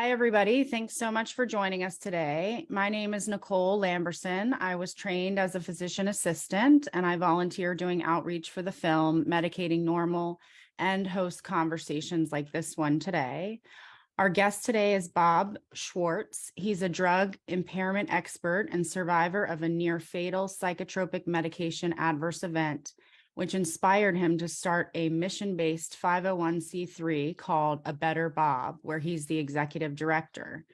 Hi, everybody. Thanks so much for joining us today. My name is Nicole Lamberson. I was trained as a physician assistant, and I volunteer doing outreach for the film Medicating Normal and host conversations like this one today. Our guest today is Bob Schwartz. He's a drug impairment expert and survivor of a near fatal psychotropic medication adverse event, which inspired him to start a mission-based 501c3 called A Better Bob, where he's the executive director.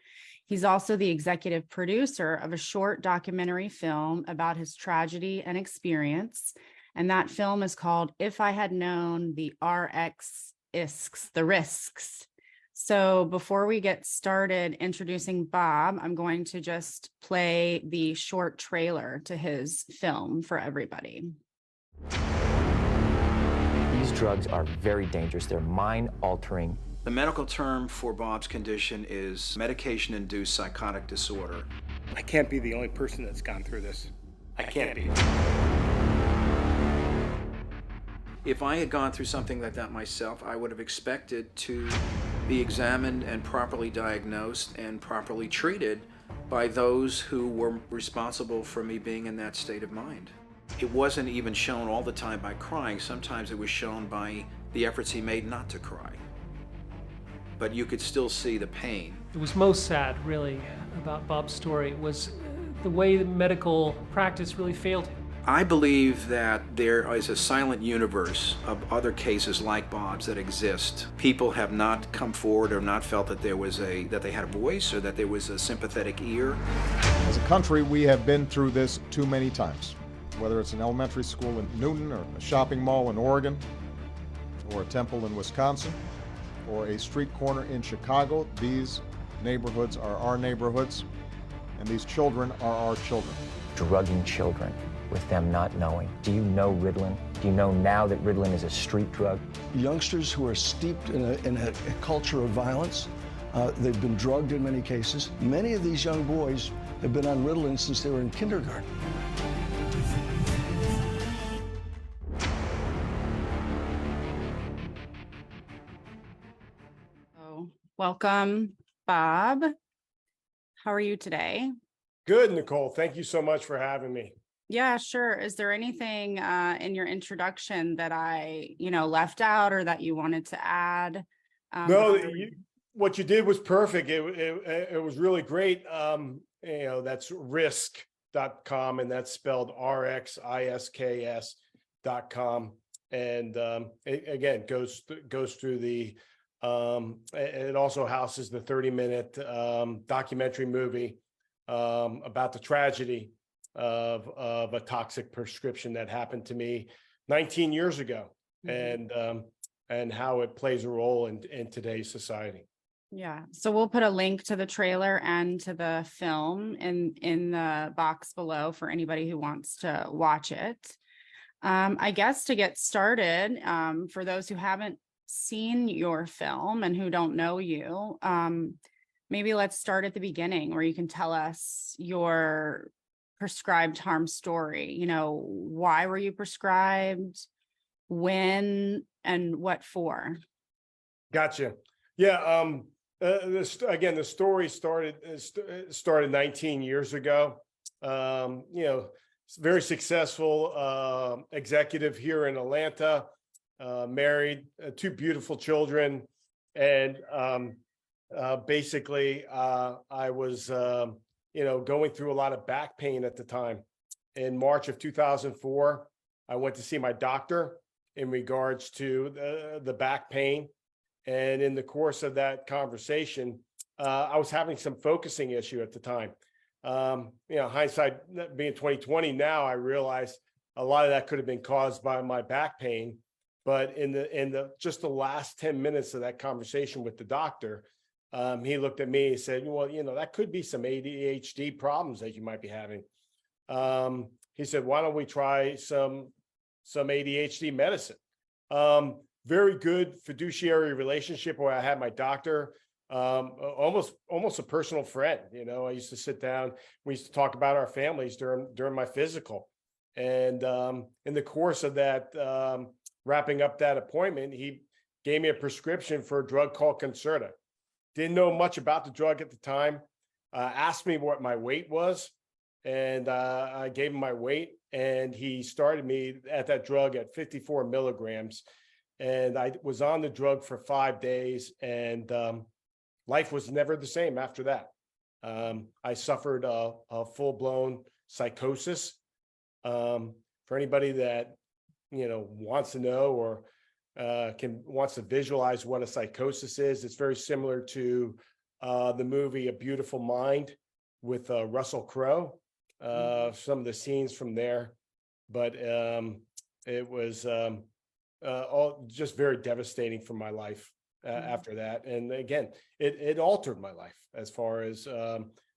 He's also the executive producer of a short documentary film about his tragedy and experience, and that film is called If I Had Known the RxISKS, the risks. So before we get started introducing Bob, I'm going to just play the short trailer to his film for everybody. These drugs are very dangerous. They're mind-altering. The medical term for Bob's condition is medication-induced psychotic disorder. I can't be the only person that's gone through this. I can't be. If I had gone through something like that myself, I would have expected to be examined and properly diagnosed and properly treated by those who were responsible for me being in that state of mind. It wasn't even shown all the time by crying. Sometimes it was shown by the efforts he made not to cry. But you could still see the pain. It was most sad, really, about Bob's story was the way the medical practice really failed him. I believe that there is a silent universe of other cases like Bob's that exist. People have not come forward or not felt that that they had a voice or that there was a sympathetic ear. As a country, we have been through this too many times. Whether it's an elementary school in Newton or a shopping mall in Oregon or a temple in Wisconsin or a street corner in Chicago, these neighborhoods are our neighborhoods and these children are our children. Drugging children with them not knowing. Do you know Ritalin? Do you know now that Ritalin is a street drug? Youngsters who are steeped in a culture of violence, they've been drugged in many cases. Many of these young boys have been on Ritalin since they were in kindergarten. Welcome, Bob. How are you today? Good, Nicole. Thank you so much for having me. Yeah, sure. Is there anything in your introduction that I, left out or that you wanted to add? No, what you did was perfect. It was really great. That's RxISKS.com, and that's spelled RxISKS.com. And it again goes through the. It also houses the 30-minute documentary movie about the tragedy of a toxic prescription that happened to me 19 years ago, and how it plays a role in today's society. Yeah, so we'll put a link to the trailer and to the film in the box below for anybody who wants to watch it. I guess to get started, for those who haven't seen your film and who don't know you, maybe let's start at the beginning where you can tell us your prescribed harm story. Why were you prescribed, when, and what for? Gotcha. Yeah. The story started 19 years ago. Very successful executive here in Atlanta. Married, two beautiful children, and basically I was going through a lot of back pain at the time. In March of 2004, I went to see my doctor in regards to the back pain, and in the course of that conversation, I was having some focusing issue at the time. Hindsight being 2020 now, I realize a lot of that could have been caused by my back pain. But in the just the last 10 minutes of that conversation with the doctor, he looked at me and said, well, that could be some ADHD problems that you might be having. He said, why don't we try some ADHD medicine? Very good fiduciary relationship where I had my doctor, almost a personal friend. I used to sit down, we used to talk about our families during my physical. And in the course of that, wrapping up that appointment, he gave me a prescription for a drug called Concerta. didn't know much about the drug at the time, asked me what my weight was, and I gave him my weight, and he started me at that drug at 54 milligrams. And I was on the drug for 5 days, and life was never the same after that. I suffered a full-blown psychosis. For anybody that wants to know or wants to visualize what a psychosis is, it's very similar to the movie A Beautiful Mind with Russell Crowe. Some of the scenes from there, but it was all just very devastating for my life after that. And again, it altered my life as far as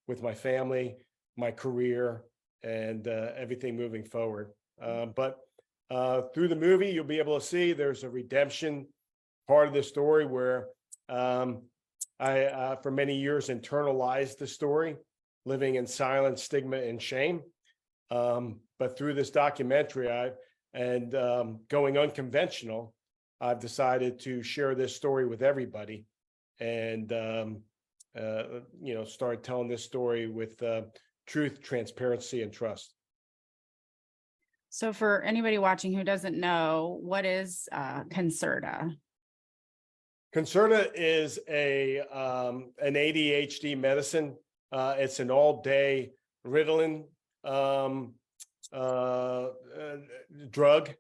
with my family, my career, and everything moving forward. But through the movie, you'll be able to see there's a redemption part of the story where I, for many years, internalized the story, living in silence, stigma, and shame. But through this documentary, going unconventional, I've decided to share this story with everybody, and start telling this story with truth, transparency, and trust. So for anybody watching who doesn't know, what is Concerta? Concerta is an ADHD medicine. It's an all-day Ritalin drug.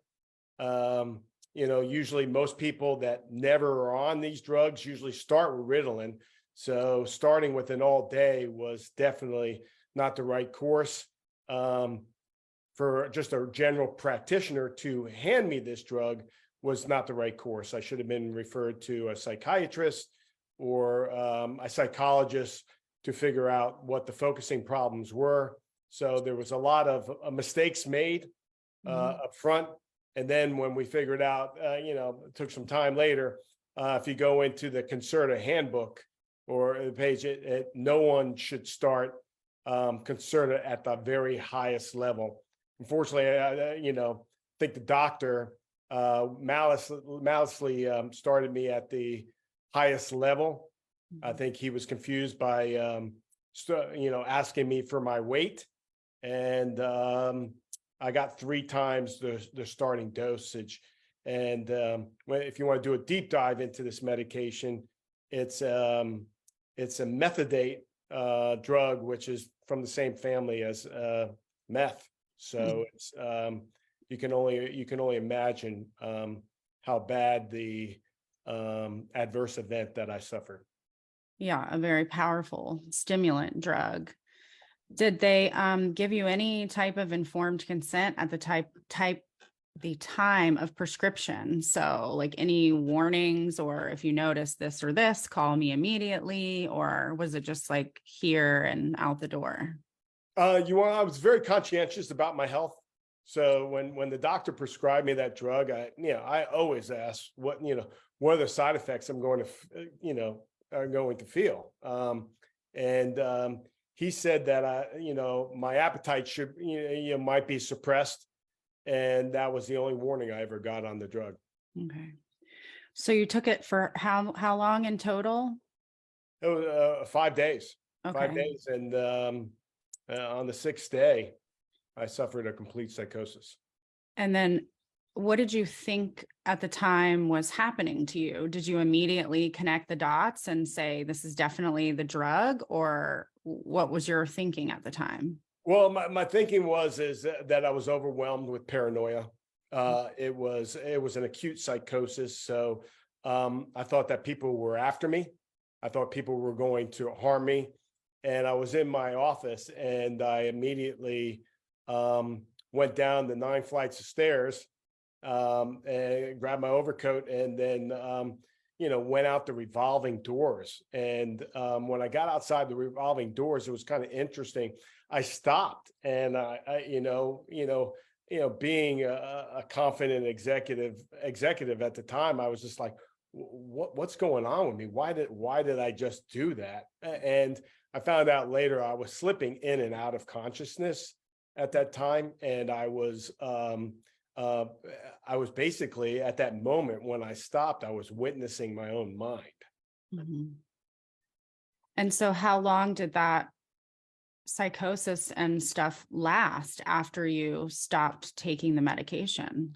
Usually most people that never are on these drugs usually start with Ritalin. So starting with an all-day was definitely not the right course. For just a general practitioner to hand me this drug was not the right course. I should have been referred to a psychiatrist or a psychologist to figure out what the focusing problems were. So there was a lot of mistakes made up front. And then when we figured out, it took some time later, if you go into the Concerta handbook or the page, no one should start Concerta at the very highest level. Unfortunately, I think the doctor maliciously started me at the highest level. I think he was confused by, asking me for my weight. And I got 3 times the starting dosage. And if you want to do a deep dive into this medication, it's a methadate drug, which is from the same family as meth. So it's you can only imagine how bad the adverse event that I suffered. Yeah, a very powerful stimulant drug. Did they give you any type of informed consent at the time of prescription? So like any warnings, or if you notice this or this, call me immediately, or was it just like here and out the door? I was very conscientious about my health. So when the doctor prescribed me that drug, I always ask what are the side effects I'm going to feel. And he said that my appetite should might be suppressed, and that was the only warning I ever got on the drug. Okay. So you took it for how long in total? It was 5 days. Okay. 5 days, and on the 6th day, I suffered a complete psychosis. And then what did you think at the time was happening to you? Did you immediately connect the dots and say, this is definitely the drug, or what was your thinking at the time? Well, my thinking was that I was overwhelmed with paranoia. It was an acute psychosis. So I thought that people were after me. I thought people were going to harm me. And I was in my office, and I immediately went down the 9 flights of stairs and grabbed my overcoat, and then went out the revolving doors. And when I got outside the revolving doors, it was kind of interesting. I stopped, and being a confident executive at the time, I was just like, what's going on with me? Why did I just do that? And I found out later I was slipping in and out of consciousness at that time, and I was basically at that moment when I stopped, I was witnessing my own mind. Mm-hmm. And so how long did that psychosis and stuff last after you stopped taking the medication?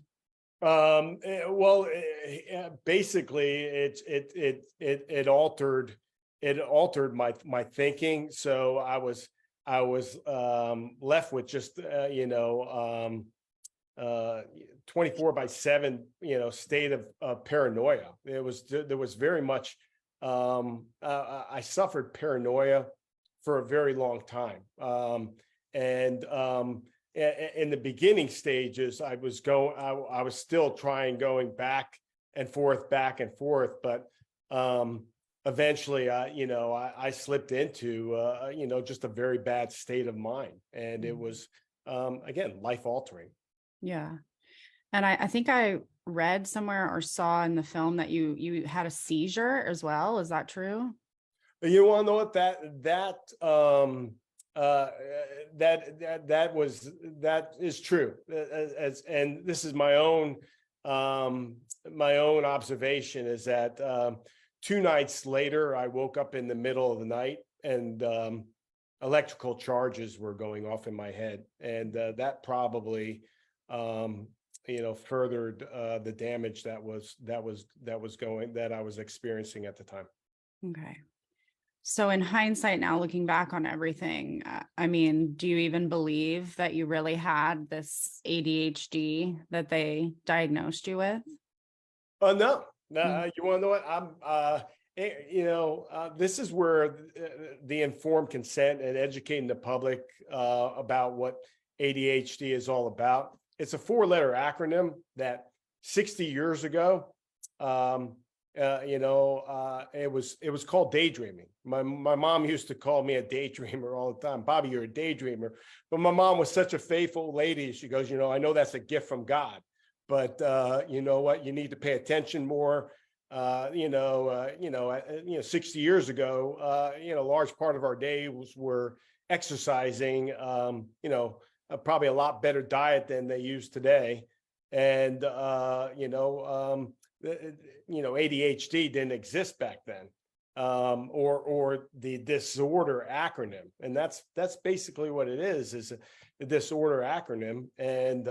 Basically it altered my thinking. So I was left with just 24/7 state of paranoia. There was very much I suffered paranoia for a very long time. In the beginning stages, I was still going back and forth, but eventually, I slipped into, just a very bad state of mind, and it was, again, life altering. Yeah. And I think I read somewhere or saw in the film that you had a seizure as well. Is that true? You want to know what that is true. And this is my own observation, is that 2 nights later, I woke up in the middle of the night and electrical charges were going off in my head, and that probably furthered the damage that I was experiencing at the time. Okay. So in hindsight, now looking back on everything, I mean, do you even believe that you really had this ADHD that they diagnosed you with? No. You want to know what? This is where the informed consent and educating the public about what ADHD is all about. It's a 4-letter acronym that 60 years ago, it was called daydreaming. My mom used to call me a daydreamer all the time. Bobby, you're a daydreamer. But my mom was such a faithful lady. She goes, I know that's a gift from God, but you know what? You need to pay attention more. 60 years ago, a large part of our day were exercising, probably a lot better diet than they use today. And, ADHD didn't exist back then, or the disorder acronym. And that's basically what it is a disorder acronym. And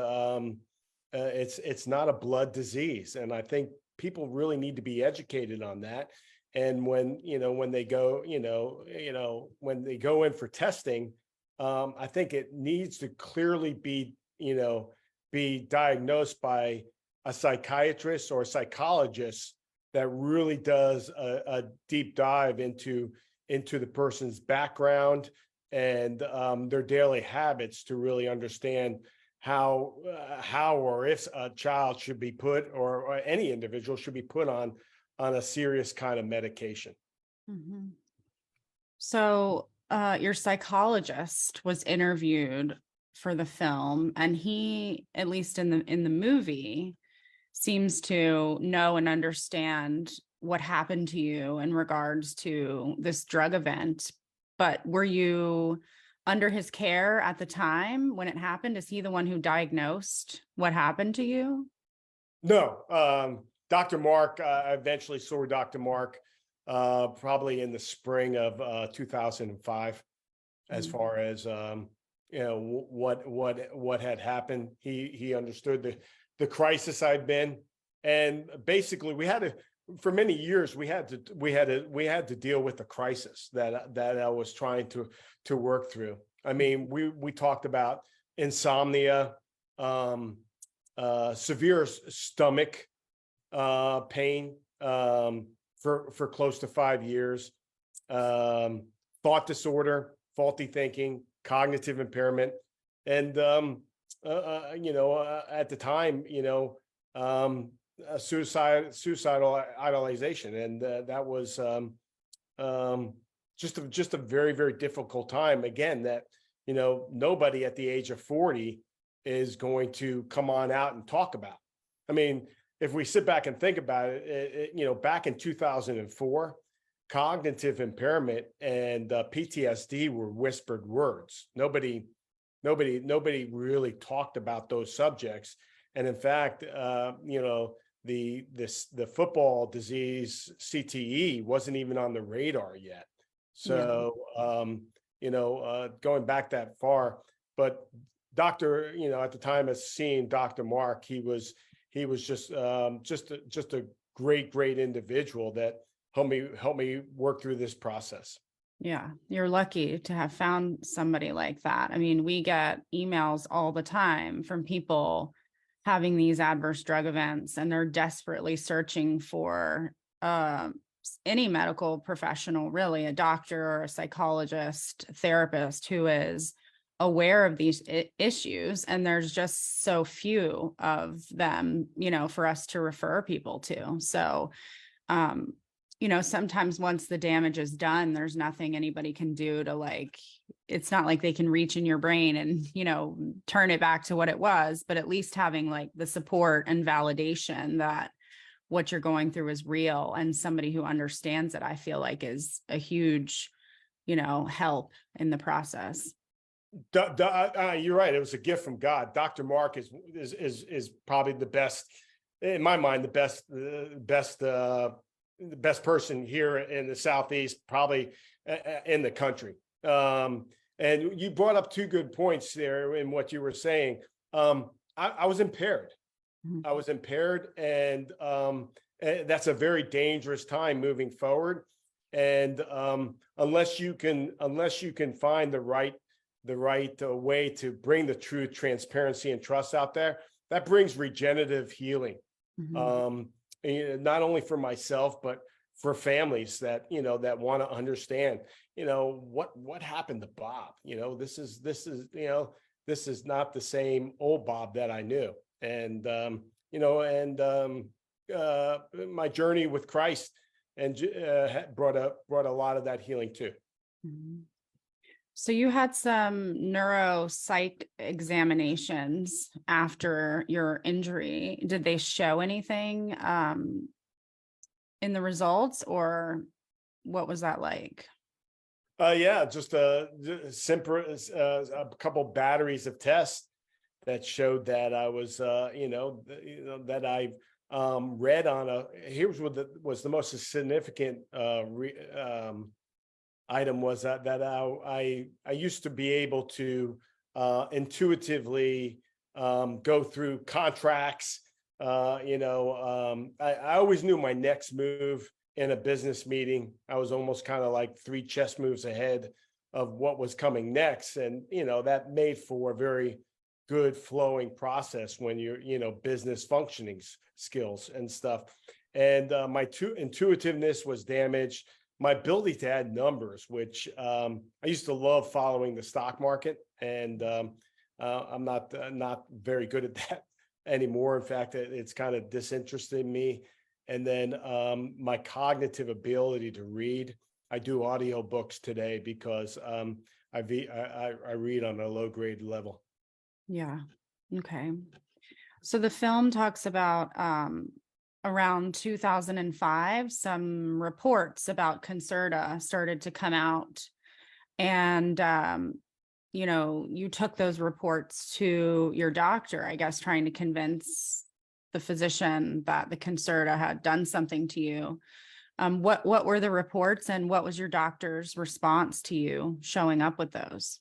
it's not a blood disease. And I think people really need to be educated on that. And when they go in for testing, I think it needs to clearly be diagnosed by a psychiatrist or a psychologist that really does a deep dive into the person's background and their daily habits to really understand how or if a child should be put, or any individual should be put on a serious kind of medication. Mm-hmm. So your psychologist was interviewed for the film, and he, at least in the movie, seems to know and understand what happened to you in regards to this drug event. But were you under his care at the time when it happened? Is he the one who diagnosed what happened to you? No. Dr. Mark, I eventually saw Dr. Mark probably in the spring of 2005, as far as what had happened. He understood the crisis I'd been, and basically for many years we had to deal with the crisis that I was trying to work through. I mean, we talked about insomnia, severe stomach pain for close to 5 years, thought disorder, faulty thinking, cognitive impairment, and at the time, suicidal idealization, and that was just a very, very difficult time. Again, that nobody at the age of 40 is going to come on out and talk about. I mean, if we sit back and think about it, back in 2004, cognitive impairment and PTSD were whispered words. Nobody really talked about those subjects. And in fact, the football disease CTE wasn't even on the radar yet. So, going back that far, but Dr., at the time of seeing Dr. Mark, he was just a great individual that helped me work through this process. Yeah, you're lucky to have found somebody like that. I mean, we get emails all the time from people having these adverse drug events, and they're desperately searching for any medical professional, really, a doctor or a psychologist, therapist who is aware of these issues. And there's just so few of them, for us to refer people to. So, sometimes once the damage is done, there's nothing anybody can do to it's not like they can reach in your brain and, turn it back to what it was, but at least having the support and validation that what you're going through is real, and somebody who understands it, I feel like is a huge, help in the process. You're right. It was a gift from God. Dr. Mark is probably the best, in my mind, the best person here in the Southeast, probably in the country. And you brought up two good points there in what you were saying. I was impaired. Mhm. I was impaired, and that's a very dangerous time moving forward. And unless you can find the right way to bring the truth, transparency, and trust out there, that brings regenerative healing. Mhm. Not only for myself, but for families that that want to understand what happened to Bob. This is not the same old Bob that I knew. And my journey with Christ and brought a lot of that healing too. Mhm. So you had some neuropsych examinations after your injury. Did they show anything in the results, or what was that like? Yeah, just a couple batteries of tests that showed that I was, that I read on here's what was the most significant item was that I used to be able to intuitively go through contracts. I always knew my next move in a business meeting. I was almost kind of like 3 chess moves ahead of what was coming next. And, that made for a very good flowing process when you're, business functioning skills and stuff. And my intuitiveness was damaged. My ability to add numbers, which I used to love following the stock market, and I'm not very good at that anymore. In fact, it's kind of disinterested me. And then my cognitive ability to read. I do audio books today because I read on a low grade level. Yeah. Okay. So the film talks about around 2005, some reports about Concerta started to come out, and you took those reports to your doctor, I guess, trying to convince the physician that the Concerta had done something to you. What were the reports, and what was your doctor's response to you showing up with those?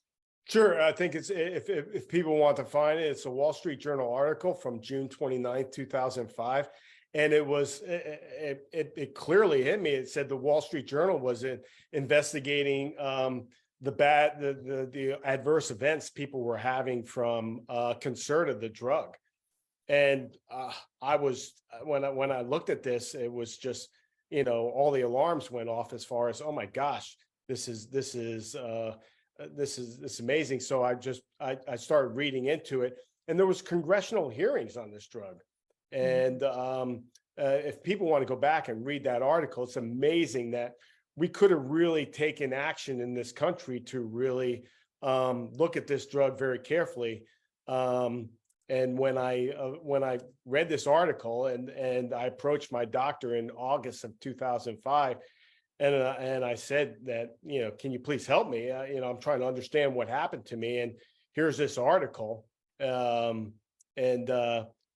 Sure. I think it's, if people want to find it, it's a Wall Street Journal article from June 29th, 2005. And it clearly hit me. It said the Wall Street Journal was investigating the adverse events people were having from Concerta, the drug. And I was, when I looked at this, it was just, all the alarms went off as far as, oh my gosh, this is amazing. So I started reading into it, and there was congressional hearings on this drug. And if people want to go back and read that article, it's amazing that we could have really taken action in this country to really look at this drug very carefully. And when I read this article and I approached my doctor in August of 2005, and I said that, can you please help me? I'm trying to understand what happened to me. And here's this article.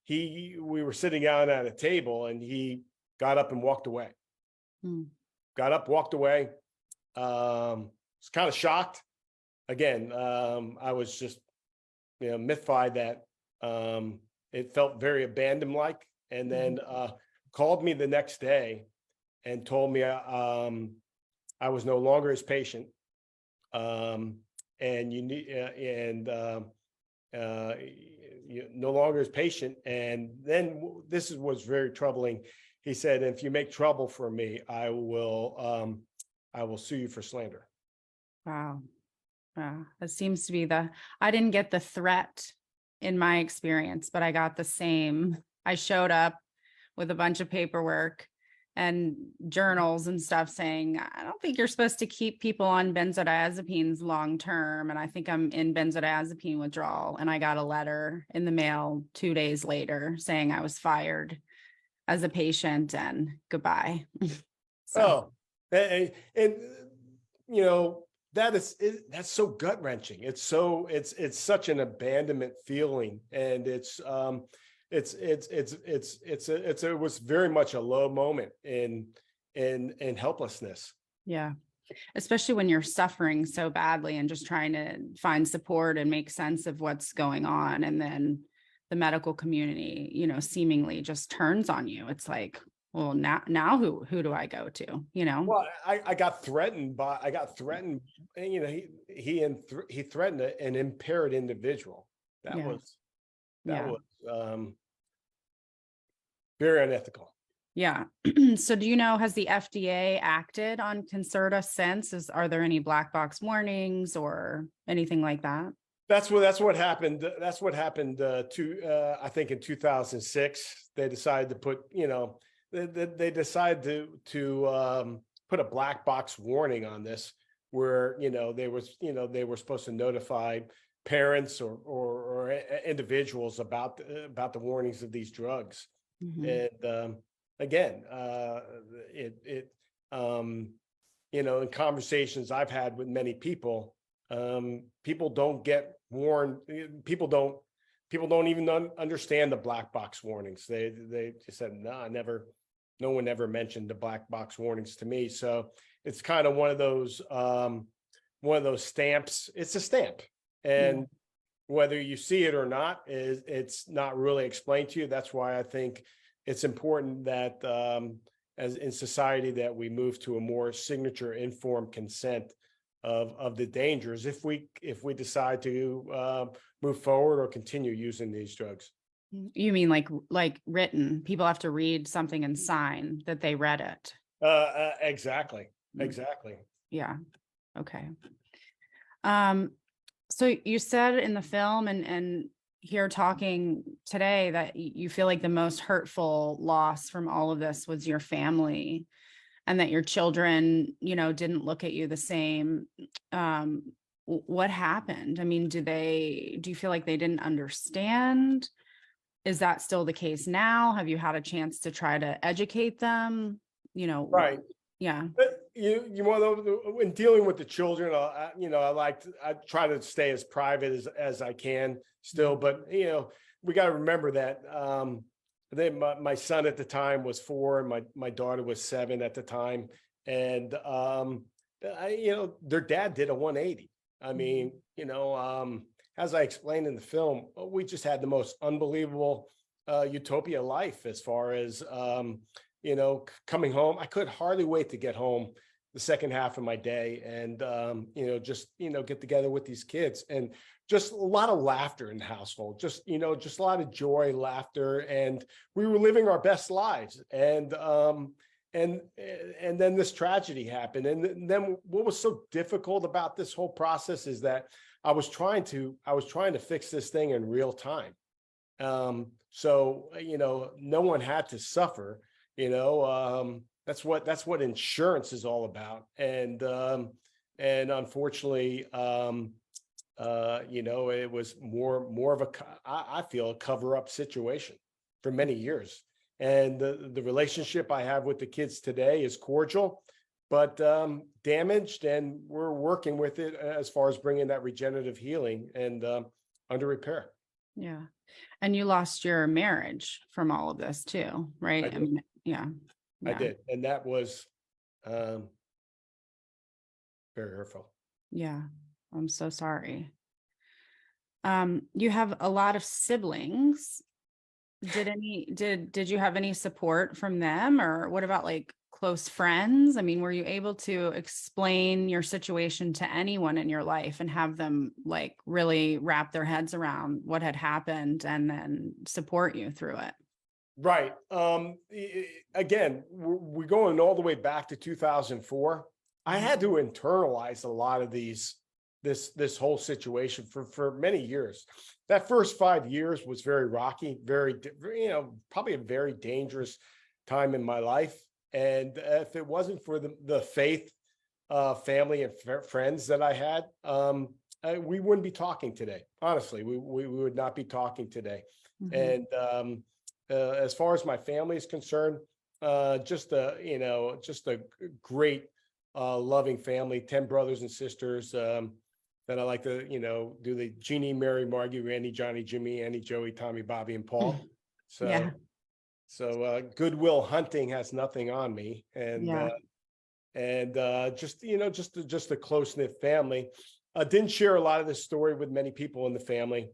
We were sitting down at a table, and he got up and walked away. Got up, walked away. was kind of shocked. Again, I was just, mystified that it felt very abandoned like, and then called me the next day and told me I was no longer his patient, and you need you no longer his patient. And then was very troubling. He said, "If you make trouble for me, I will sue you for slander." Wow. Wow. That seems to be I didn't get the threat in my experience, but I got the same. I showed up with a bunch of paperwork and journals and stuff saying, I don't think you're supposed to keep people on benzodiazepines long term. And I think I'm in benzodiazepine withdrawal. And I got a letter in the mail 2 days later saying I was fired as a patient and goodbye. So, and that's so gut wrenching. It's such an abandonment feeling, and it was very much a low moment in helplessness. Yeah. Especially when you're suffering so badly and just trying to find support and make sense of what's going on. And then the medical community, seemingly just turns on you. It's like, well, now who do I go to? Well, I got threatened, and, he threatened an impaired individual. That was very unethical. Yeah. So do has the FDA acted on Concerta since? Are there any black box warnings or anything like that? That's what happened. That's what happened I think in 2006. They decided to put, they decided to put a black box warning on this, where they were supposed to notify parents or individuals about the warnings of these drugs. Mm-hmm. And again, in conversations I've had with many people, people don't get warned. People don't even understand the black box warnings. They just said, no one ever mentioned the black box warnings to me. So it's kind of one of those stamps. It's a stamp, and whether you see it or not, it's not really explained to you. That's why I think it's important that as in society that we move to a more signature informed consent of the dangers if we decide to move forward or continue using these drugs. You mean like written? People have to read something and sign that they read it. Exactly. Yeah. Okay. So you said in the film and here talking today that you feel like the most hurtful loss from all of this was your family, and that your children, didn't look at you the same. What happened? I mean, do you feel like they didn't understand? Is that still the case now? Have you had a chance to try to educate them? Right. Yeah. In dealing with the children, I try to stay as private as I can still, but we got to remember that my son at the time was 4 and my daughter was 7 at the time, and their dad did a 180. I mean, as I explained in the film, we just had the most unbelievable utopia life as far as coming home. I could hardly wait to get home the second half of my day and just get together with these kids, and just a lot of laughter in the household, just a lot of joy, laughter, and we were living our best lives. And then this tragedy happened. And then what was so difficult about this whole process is that I was trying to fix this thing in real time. So no one had to suffer. That's what insurance is all about. And unfortunately, it was more of I feel a cover-up situation for many years. And the relationship I have with the kids today is cordial, but damaged, and we're working with it as far as bringing that regenerative healing and under repair. Yeah. And you lost your marriage from all of this too, right? I mean, yeah. I did. And that was very hurtful. Yeah, I'm so sorry. You have a lot of siblings. Did you have any support from them, or what about like close friends? I mean, were you able to explain your situation to anyone in your life and have them like really wrap their heads around what had happened and then support you through it? Right. Again, we're going all the way back to 2004. I had to internalize a lot of this whole situation for many years. That first 5 years was very rocky, very, probably a very dangerous time in my life. And if it wasn't for the faith, family and friends that I had, we wouldn't be talking today. Honestly, we would not be talking today. Mhm. And as far as my family is concerned, just a great, loving family, 10 brothers and sisters, that I like to, do the Jeannie, Mary, Margie, Randy, Johnny, Jimmy, Annie, Joey, Tommy, Bobby, and Paul. Yeah. So Goodwill Hunting has nothing on me, Yeah. and just a close knit family. Didn't share a lot of this story with many people in the family,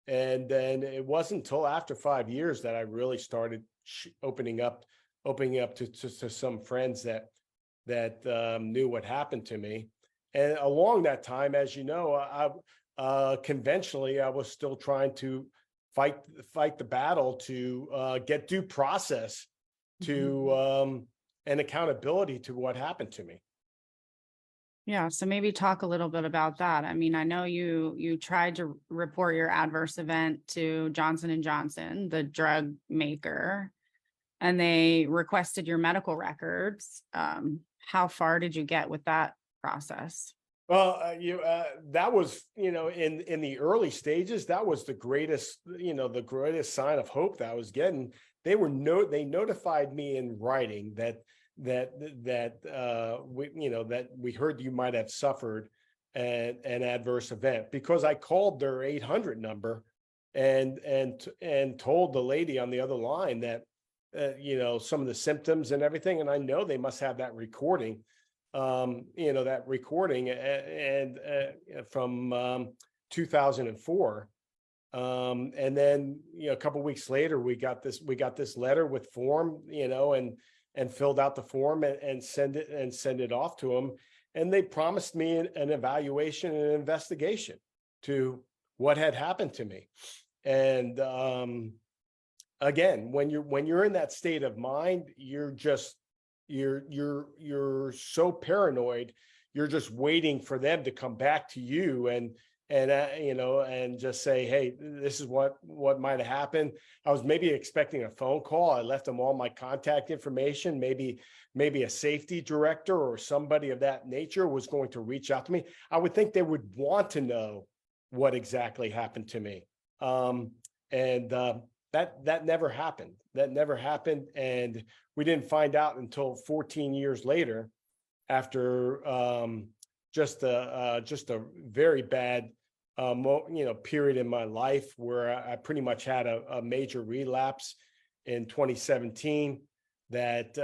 and then it wasn't until after 5 years that I really started opening up to some friends that knew what happened to me. And along that time, as you know, conventionally, I was still trying to fight the battle to get due process to and accountability to what happened to me. Yeah. So maybe talk a little bit about that. I mean, I know you tried to report your adverse event to Johnson & Johnson, the drug maker, and they requested your medical records. How far did you get with that process? Well, that was, in the early stages, that was the greatest sign of hope that I was getting. They notified me in writing that we heard you might have suffered an adverse event, because I called their 800 number and told the lady on the other line that some of the symptoms and everything, and I know they must have that recording. That recording and from 2004, and then a couple of weeks later we got this letter with form, and filled out the form and send it off to them, and they promised me an evaluation and an investigation to what had happened to me. And again, when you're in that state of mind, you're so paranoid, you're just waiting for them to come back to you and just say, hey, this is what might have happened. I was maybe expecting a phone call. I left them all my contact information. Maybe a safety director or somebody of that nature was going to reach out to me. I would think they would want to know what exactly happened to me. That never happened. That never happened. And we didn't find out until 14 years later, after just a very bad period in my life where I pretty much had a major relapse in 2017. That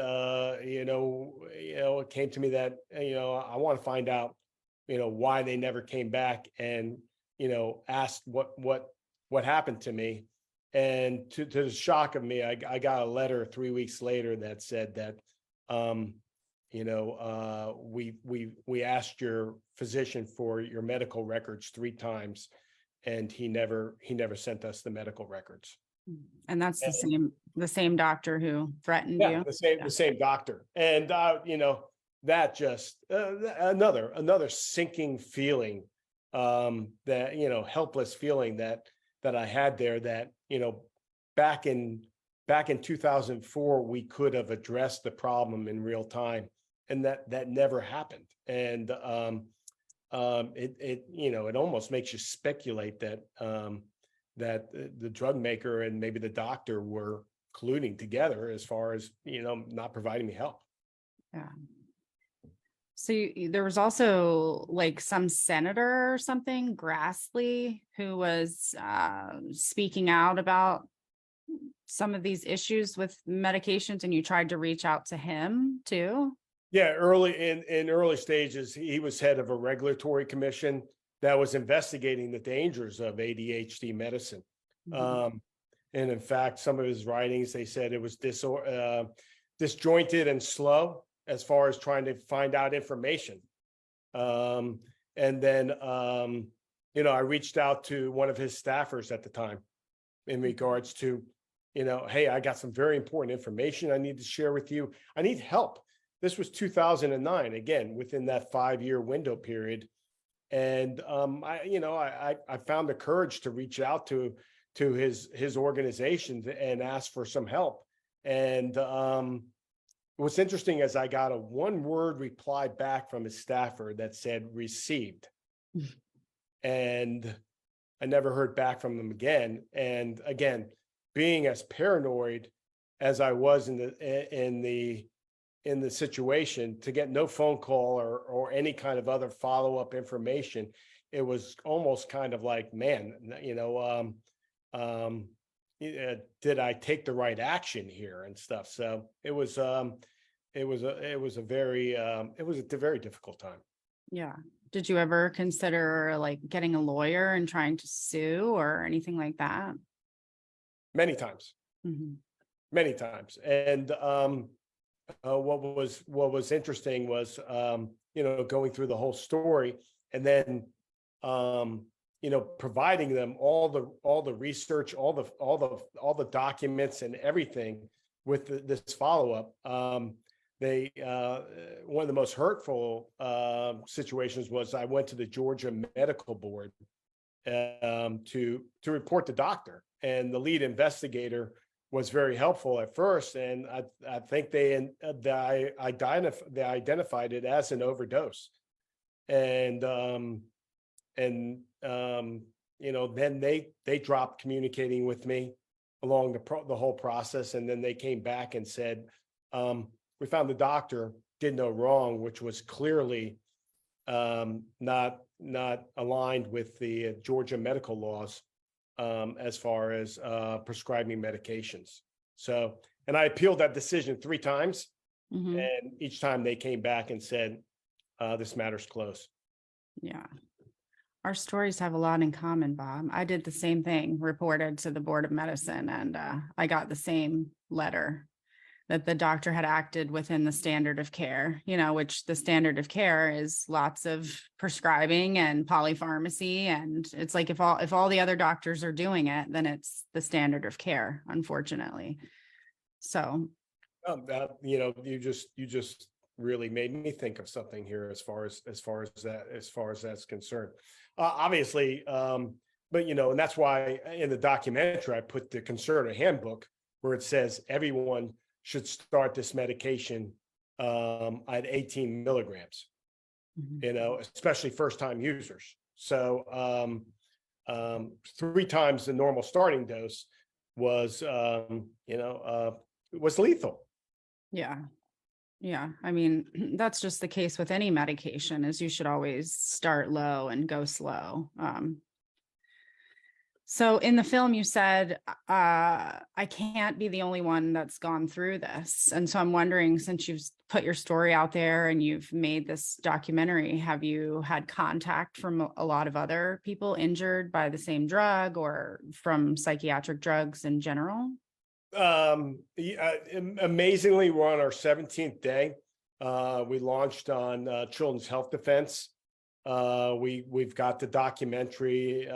it came to me that I want to find out why they never came back and asked what happened to me. And to the shock of me, I got a letter 3 weeks later that said that we asked your physician for your medical records 3 times, and he never sent us the medical records. And that's the same doctor who threatened you. The same doctor. And that just another sinking feeling, that helpless feeling that I had there, that back in 2004 we could have addressed the problem in real time, and that never happened. And it almost makes you speculate that the drug maker and maybe the doctor were colluding together as far as not providing me help. Yeah. So there was also like some senator or something, Grassley, who was speaking out about some of these issues with medications, and you tried to reach out to him too? Yeah, in early stages, he was head of a regulatory commission that was investigating the dangers of ADHD medicine. Mhm. And in fact, some of his writings, they said it was disjointed and slow as far as trying to find out information. And then, I reached out to one of his staffers at the time in regards to, hey, I got some very important information I need to share with you. I need help. This was 2009, again, within that 5-year window period. And I found the courage to reach out to his organization and ask for some help. And what's interesting is I got a 1-word reply back from his staffer that said received. And I never heard back from them again. And again, being as paranoid as I was in the situation, to get no phone call or any kind of other follow-up information, it was almost kind of like, man, did I take the right action here and stuff? So it was a very difficult time. Yeah. Did you ever consider like getting a lawyer and trying to sue or anything like that? Many times. Mhm. Many times. And what was interesting was going through the whole story, and then providing them all the research, all the documents and everything with this follow-up. They one of the most hurtful situations was I went to the Georgia Medical Board to report the doctor, and the lead investigator was very helpful at first, and I think they identified it as an overdose, and then they dropped communicating with me along the whole process, and then they came back and said, we found the doctor did no wrong, which was clearly not aligned with the Georgia medical laws as far as prescribing medications. So, and I appealed that decision 3 times, Mhm. and each time they came back and said, this matter's closed. Yeah. Our stories have a lot in common, Bob. I did the same thing, reported to the Board of Medicine, and I got the same letter that the doctor had acted within the standard of care, which the standard of care is lots of prescribing and polypharmacy. And it's like, if all the other doctors are doing it, then it's the standard of care, unfortunately. So. You just really made me think of something here as far as that's concerned. Obviously, but and that's why in the documentary I put the concerted handbook where it says everyone should start this medication at 18 milligrams, especially first-time users. So 3 times the normal starting dose was lethal. Yeah. Yeah. I mean, that's just the case with any medication, is you should always start low and go slow. So in the film, you said, I can't be the only one that's gone through this. And so I'm wondering, since you've put your story out there and you've made this documentary, have you had contact from a lot of other people injured by the same drug or from psychiatric drugs in general? Amazingly, we're on our 17th day. We launched on Children's Health Defense. We've got the documentary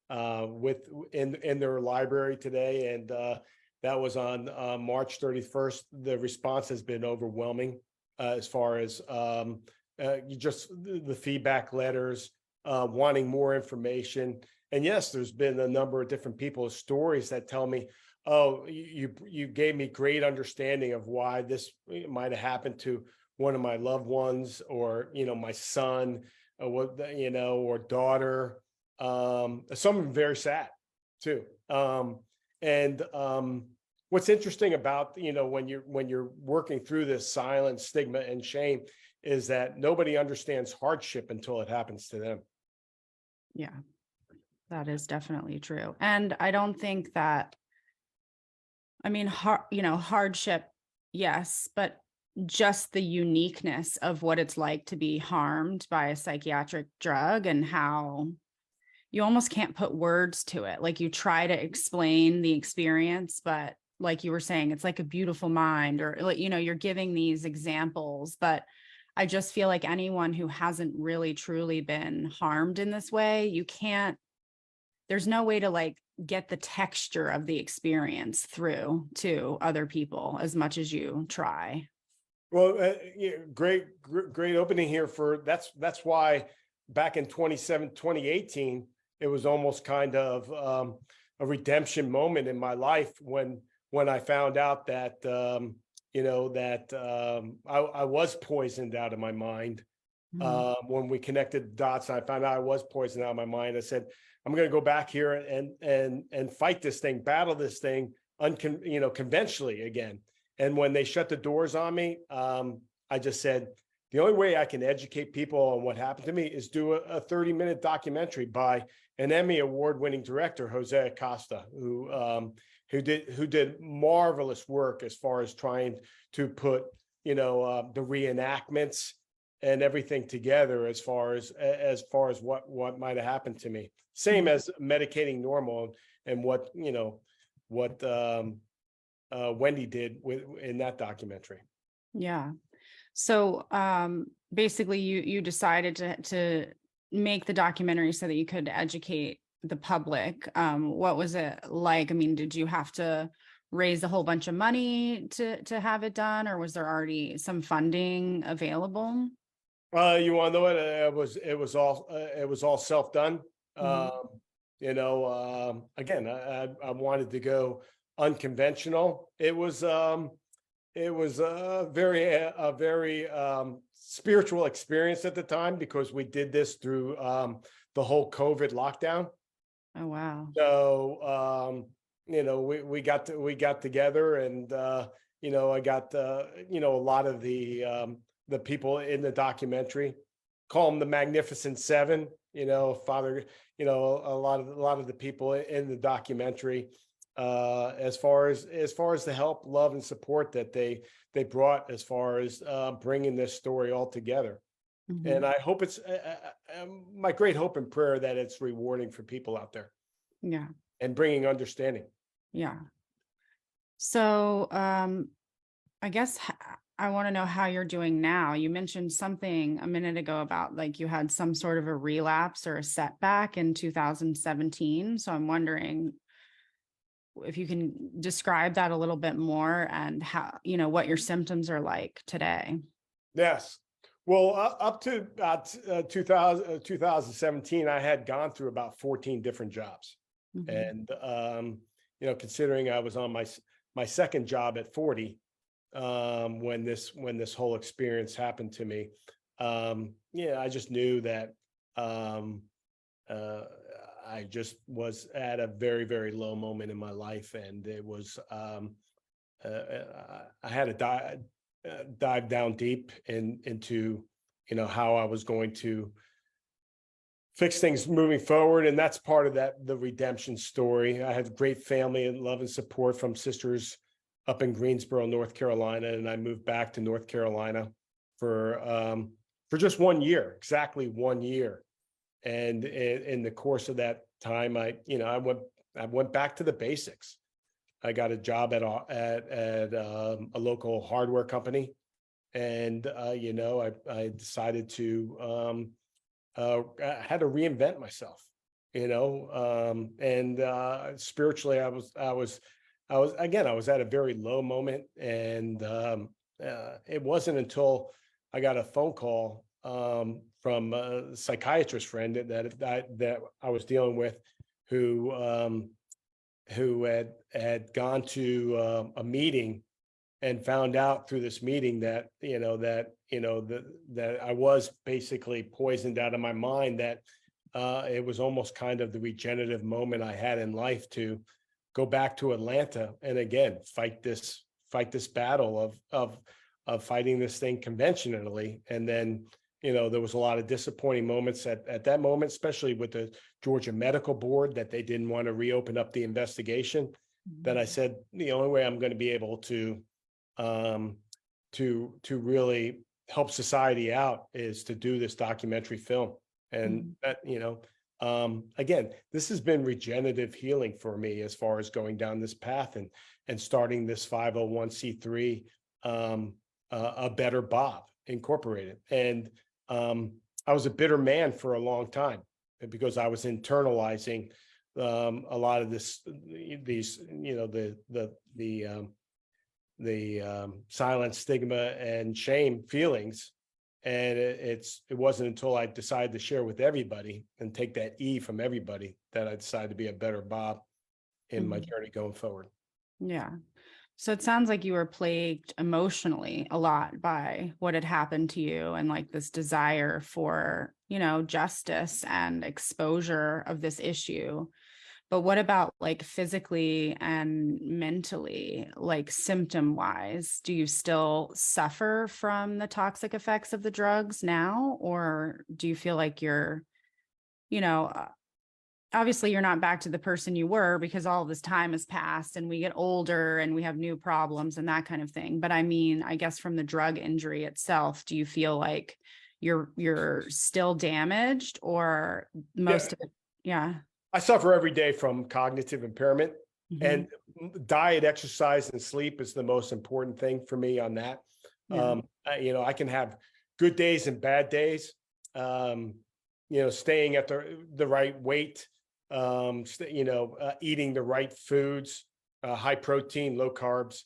in their library today, and that was on March 31st. The response has been overwhelming as far as just the feedback letters, wanting more information. And yes, there's been a number of different people's stories that tell me, oh, you gave me great understanding of why this might have happened to one of my loved ones, or my son, or what, or daughter. Some of them very sad too. What's interesting about when you're working through this silent stigma and shame is that nobody understands hardship until it happens to them. Yeah, that is definitely true. And I don't think that, I mean, hardship, yes, but just the uniqueness of what it's like to be harmed by a psychiatric drug, and how you almost can't put words to it. Like, you try to explain the experience, but like you were saying, it's like a beautiful mind, or like, you're giving these examples, but I just feel like anyone who hasn't really truly been harmed in this way, there's no way to like get the texture of the experience through to other people as much as you try. Well, great opening here that's why back in 2018, it was almost kind of a redemption moment in my life when I found out that, I was poisoned out of my mind. When we connected the dots, I found out I was poisoned out of my mind. I said, I'm going to go back here and fight this thing, battle this thing, conventionally again. And when they shut the doors on me, I just said, the only way I can educate people on what happened to me is do a 30-minute documentary by an Emmy award-winning director, Jose Acosta, who did marvelous work as far as trying to put, the reenactments and everything together as far as what might have happened to me. Same as Medicating Normal and what Wendy did in that documentary. Yeah. So basically you decided to make the documentary so that you could educate the public. What was it like? I mean, did you have to raise a whole bunch of money to have it done, or was there already some funding available? You want to know what? It was all self-done. Again, I wanted to go unconventional. It was a very spiritual experience at the time, because we did this through the whole COVID lockdown. Oh, wow. So we got together, and I got a lot of the people in the documentary, call them the Magnificent Seven, Father, a lot of the people in the documentary, as far as the help, love, and support that they brought as far as bringing this story all together. And I hope it's my great hope and prayer that it's rewarding for people out there. Yeah. And bringing understanding. Yeah. So I guess I want to know how you're doing now. You mentioned something a minute ago about like you had some sort of a relapse or a setback in 2017. So I'm wondering if you can describe that a little bit more, and how, what your symptoms are like today. Yes. Well, up to about 2017, I had gone through about 14 different jobs. And, considering I was on my second job at 40, when this whole experience happened to me, I just knew that I just was at a very, very low moment in my life, and it was I had to dive down deep into how I was going to fix things moving forward. And that's part of the redemption story. I had great family and love and support from sisters up in Greensboro, North Carolina. And I moved back to North Carolina for just 1 year, exactly 1 year. And in the course of that time, I went back to the basics. I got a job at a local hardware company. And, I decided to, I had to reinvent myself, and spiritually, I was at a very low moment. And it wasn't until I got a phone call from a psychiatrist friend that I was dealing with, who had gone to a meeting and found out through this meeting that I was basically poisoned out of my mind, that it was almost kind of the regenerative moment I had in life to go back to Atlanta and again fight this battle of fighting this thing conventionally. And then there was a lot of disappointing moments at that moment, especially with the Georgia Medical Board, that they didn't want to reopen up the investigation. That I said the only way I'm going to be able to to really help society out is to do this documentary film. And that, again, this has been regenerative healing for me as far as going down this path and starting this 501c3, a Better Bob Incorporated. And I was a bitter man for a long time because I was internalizing a lot of the silent stigma and shame feelings. And it wasn't until I decided to share with everybody and take that E from everybody that I decided to be a better Bob in my journey going forward. Yeah. So it sounds like you were plagued emotionally a lot by what had happened to you and like this desire for, justice and exposure of this issue. But what about like physically and mentally, like symptom wise? Do you still suffer from the toxic effects of the drugs now? Or do you feel like you're, obviously you're not back to the person you were because all this time has passed and we get older and we have new problems and that kind of thing. But I mean, I guess from the drug injury itself, do you feel like you're still damaged or most of it? Yeah. I suffer every day from cognitive impairment, and diet, exercise, and sleep is the most important thing for me on that. Yeah. I can have good days and bad days. Staying at the right weight, eating the right foods, high protein, low carbs,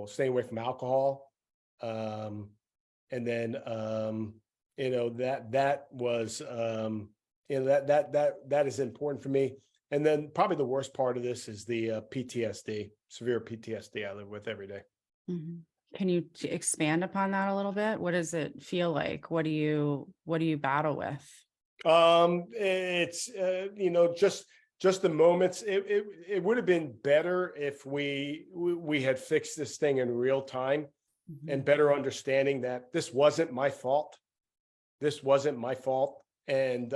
staying away from alcohol. And then, that was, that is important for me. And then probably the worst part of this is the PTSD, severe PTSD I live with every day. Can you expand upon that a little bit? What does it feel like? What do you battle with? It's, just the moments. It would have been better if we had fixed this thing in real time and better understanding that this wasn't my fault. This wasn't my fault. And,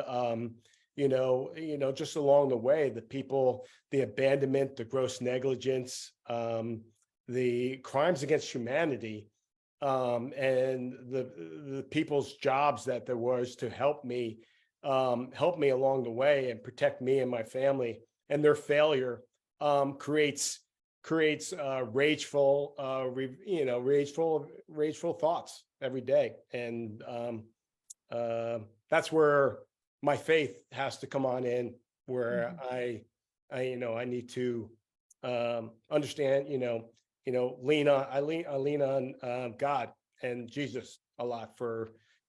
just along the way, the people, the abandonment, the gross negligence, the crimes against humanity, and the people's jobs that there was to help me along the way and protect me and my family, and their failure creates rageful thoughts every day. And that's where my faith has to come on in, where I need to understand, lean on God and Jesus a lot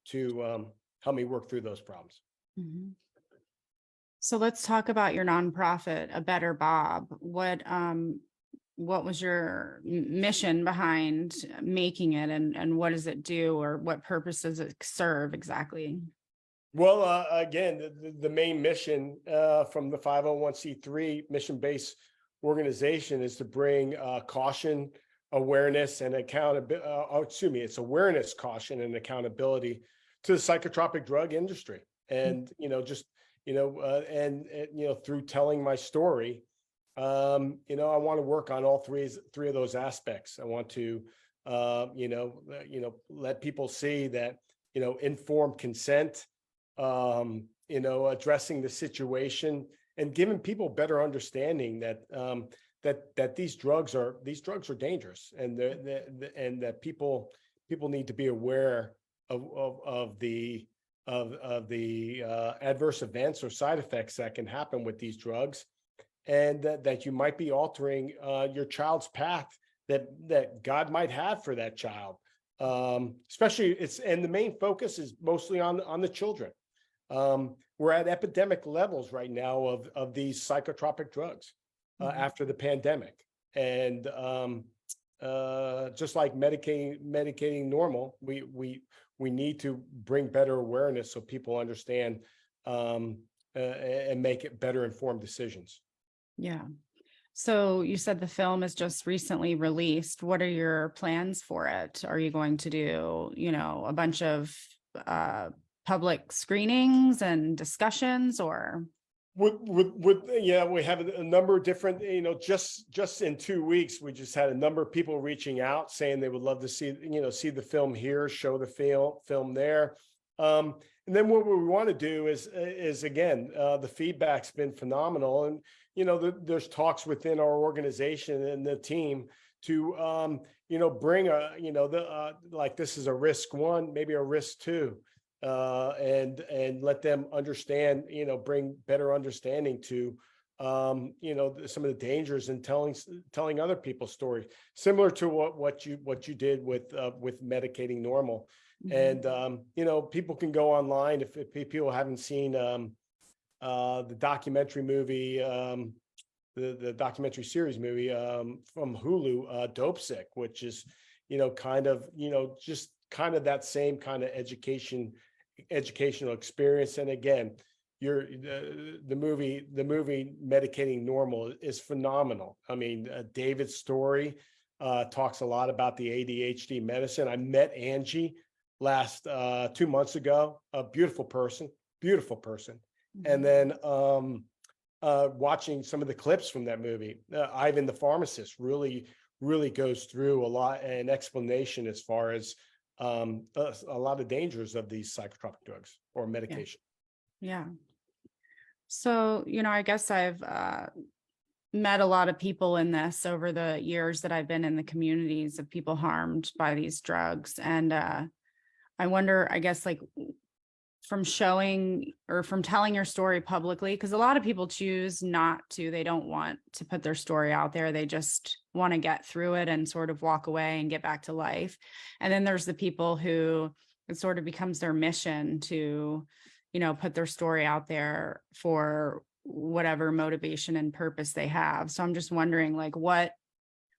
to help me work through those problems. So let's talk about your nonprofit, A Better Bob. What was your mission behind making it, and what does it do, or what purpose does it serve exactly? Well, again, the main mission from the 501c3 mission-based organization is to bring caution, awareness, and accountability. It's awareness, caution, and accountability to the psychotropic drug industry. And through telling my story, I want to work on all three of those aspects. I want to, let people see that, informed consent, addressing the situation and giving people better understanding that these drugs are dangerous, and that people need to be aware of the adverse events or side effects that can happen with these drugs, and that you might be altering your child's path that God might have for that child. Especially and the main focus is mostly on the children. We're at epidemic levels right now of these psychotropic drugs after the pandemic. And just like medicating normal, we need to bring better awareness so people understand and make it better informed decisions. Yeah. So you said the film is just recently released. What are your plans for it? Are you going to do, a bunch of public screenings and discussions, or? Yeah, we have a number of different, just in 2 weeks, we just had a number of people reaching out saying they would love to see the film here, show the film there. And then what we want to do is again, the feedback's been phenomenal. And, there's talks within our organization and the team to, bring like this is a risk 1, maybe a risk 2. And let them understand, bring better understanding to, some of the dangers in telling other people's stories, similar to what you did with medicating normal. Mm-hmm. And, people can go online if people haven't seen the documentary movie, the documentary series movie from Hulu, Dope Sick, which is, just kind of that same kind of educational experience. And again, the movie Medicating Normal is phenomenal. I mean, David's story talks a lot about the ADHD medicine. I met Angie last 2 months ago, a beautiful person. Mm-hmm. And then watching some of the clips from that movie, Ivan the pharmacist really goes through a lot, an explanation as far as a lot of dangers of these psychotropic drugs or medication. Yeah. So, I guess I've met a lot of people in this over the years that I've been in the communities of people harmed by these drugs. And I wonder, I guess, like from showing or from telling your story publicly, because a lot of people choose not to, they don't want to put their story out there. They just want to get through it and sort of walk away and get back to life. And then there's the people who it sort of becomes their mission to, put their story out there for whatever motivation and purpose they have. So I'm just wondering, like, what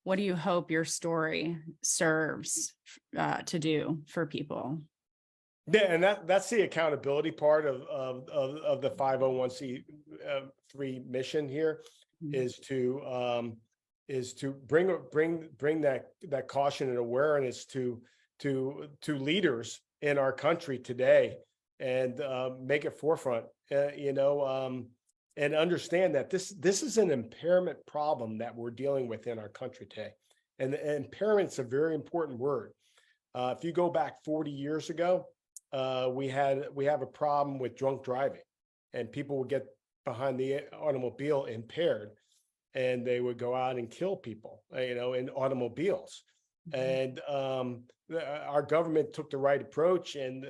do you hope your story serves to do for people? Yeah, and that's the accountability part of the 501c3 mission here, is to bring that caution and awareness to leaders in our country today, and make it forefront, and understand that this is an impairment problem that we're dealing with in our country today, and impairment's a very important word. If you go back 40 years ago. We have a problem with drunk driving, and people would get behind the automobile impaired, and they would go out and kill people, in automobiles. Mm-hmm. And our government took the right approach, and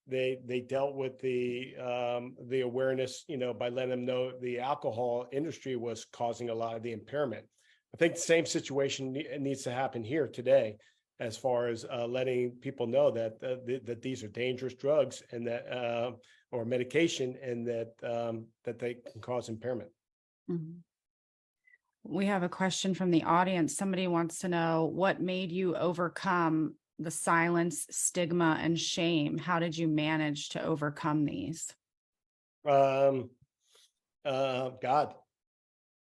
they dealt with the awareness, by letting them know the alcohol industry was causing a lot of the impairment. I think the same situation needs to happen here today, as far as letting people know that that these are dangerous drugs, and that or medication, and that they can cause impairment. Mm-hmm. We have a question from the audience. Somebody wants to know, what made you overcome the silence, stigma, and shame? How did you manage to overcome these? God,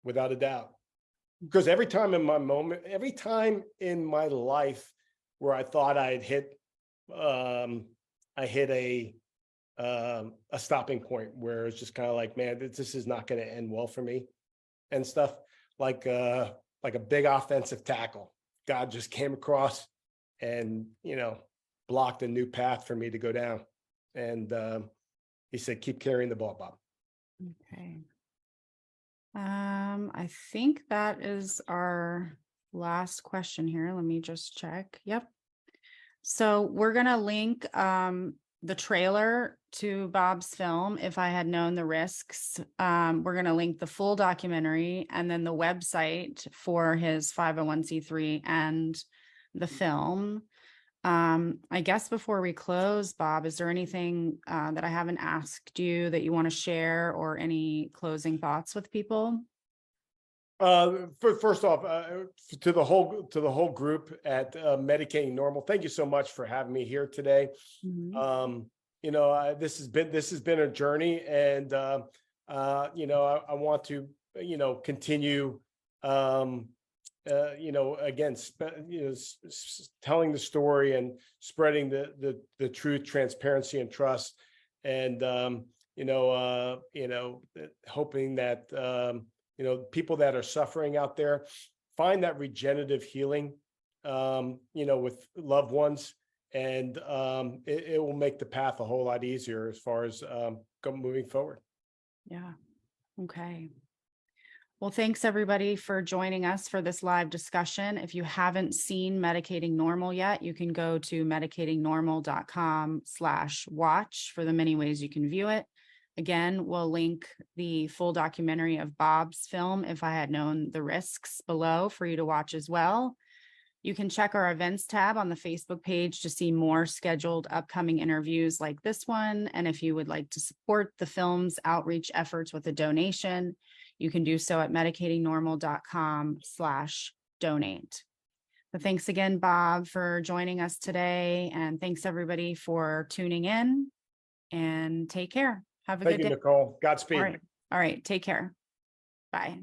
without a doubt. Because every time in my life where I thought I hit a stopping point where it's just kind of like, man, this is not going to end well for me, and stuff, like a big offensive tackle. God just came across and, blocked a new path for me to go down. And he said, keep carrying the ball, Bob. Okay. I think that is our last question here. Let me just check. Yep. So we're going to link the trailer to Bob's film, If I Had Known the Risks. We're going to link the full documentary, and then the website for his 501c3 and the film. I guess before we close, Bob, is there anything that I haven't asked you that you want to share, or any closing thoughts with people? First off, to the whole group at Medicating Normal, thank you so much for having me here today. Mm-hmm. This has been a journey, and I want to continue. Again, telling the story and spreading the truth, transparency, and trust. And hoping that, people that are suffering out there find that regenerative healing, with loved ones. And it will make the path a whole lot easier as far as moving forward. Yeah. Okay. Well, thanks everybody for joining us for this live discussion. If you haven't seen Medicating Normal yet, you can go to medicatingnormal.com/watch for the many ways you can view it. Again, we'll link the full documentary of Bob's film, If I Had Known the Risks, below for you to watch as well. You can check our events tab on the Facebook page to see more scheduled upcoming interviews like this one. And if you would like to support the film's outreach efforts with a donation, you can do so at medicatingnormal.com/donate. But thanks again, Bob, for joining us today. And thanks everybody for tuning in, and take care. Have a Thank good you, day. Nicole. Godspeed. All right. Take care. Bye.